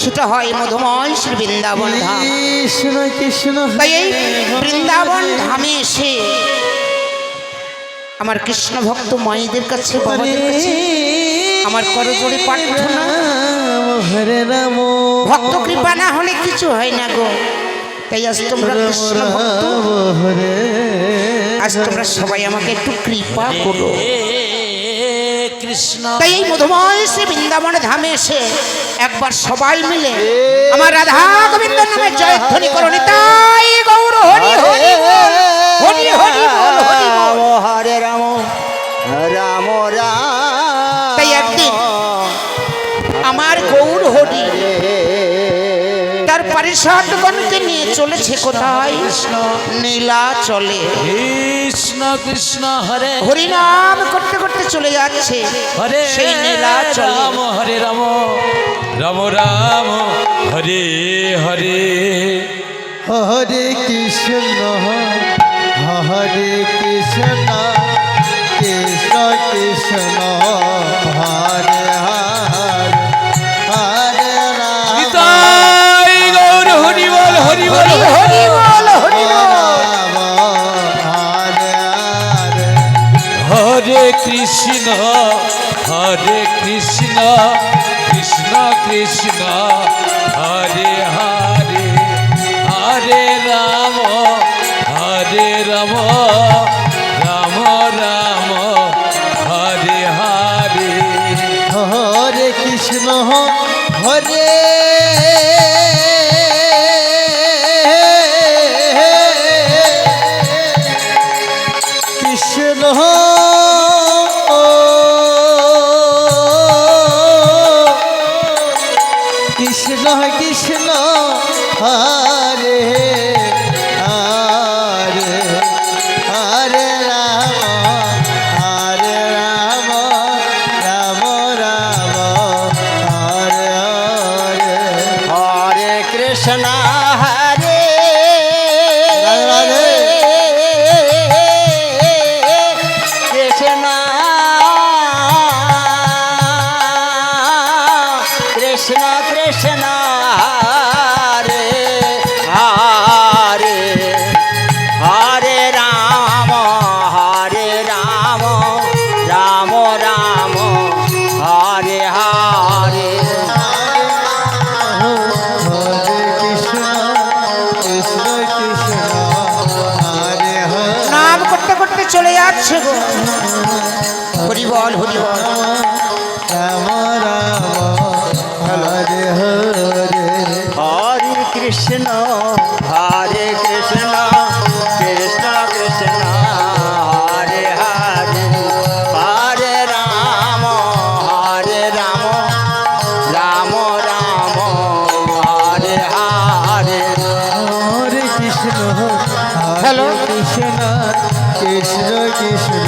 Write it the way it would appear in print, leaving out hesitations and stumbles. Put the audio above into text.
সেটা হয় মধুময় শ্রী বৃন্দাবন ধাম। কৃষ্ণ কৃষ্ণ। তাই এই বৃন্দাবন ধামে এসে আমার কৃষ্ণ ভক্ত মায়েদের কাছে, বাবাদের কাছে আমার করজোড়ে প্রার্থনা, হরে রাম। ভক্ত কৃপা না হলে কিছু হয় না গো। তাই আজ তোমরা কৃষ্ণ ভক্ত, আজ তোমরা সবাই আমাকে একটু কৃপা করো কৃষ্ণ। তাই এই মধুময় শ্রী বৃন্দাবন ধামে এসে একবার সবাই মিলে আমার রাধা গোবিন্দ নামে জয়ধ্বনি করো। নিতাই গৌর হরি হরি বল, হরি হরি বল, হরি বল। হরে রাম রাম রাম। তাই একদিন আমার গৌর হরি তার পারিষদগণকে নিয়ে চলেছে কোথায়? নীলাচলে। কৃষ্ণ কৃষ্ণ হরে হরি নাম করতে করতে চলে যাচ্ছে হরে সেই নীলাচলে। রাম হরে রাম রাম রাম হরে হরে। হরে কৃষ্ণ হরে কৃষ্ণ কৃষ্ণ কৃষ্ণ হরে হরে। হরে রাম গৌর হরি বল, হরি বল, হরি বল, হরি বল। হরে কৃষ্ণ কৃষ্ণ কৃষ্ণ হরে হরে। হরে রাম রাম রাম রাম হরে হরে। হরে কৃষ্ণ হরে কৃষ্ণ কৃষ্ণ কৃষ্ণ হরে হরে। হরে রাম রাম রাম হরে হরে। হরে কৃষ্ণ হরে কৃষ্ণ কৃষ্ণ কৃষ্ণ হরে হরে। হরে রাম রাম রাম হরে হরে। হরে কৃষ্ণ কৃষ্ণ কৃষ্ণ হরে হরে। নাম করতে করতে চলে যাচ্ছে গো। হরি বল, হরি বল। রাম রাম হরে হরে। হরে কৃষ্ণ কৃষ্ণ কৃষ্ণ হরে হরে। হরে রাম রাম রাম হরে হরে। হরে কৃষ্ণ হ্যালো। কৃষ্ণ কৃষ্ণ কৃষ্ণ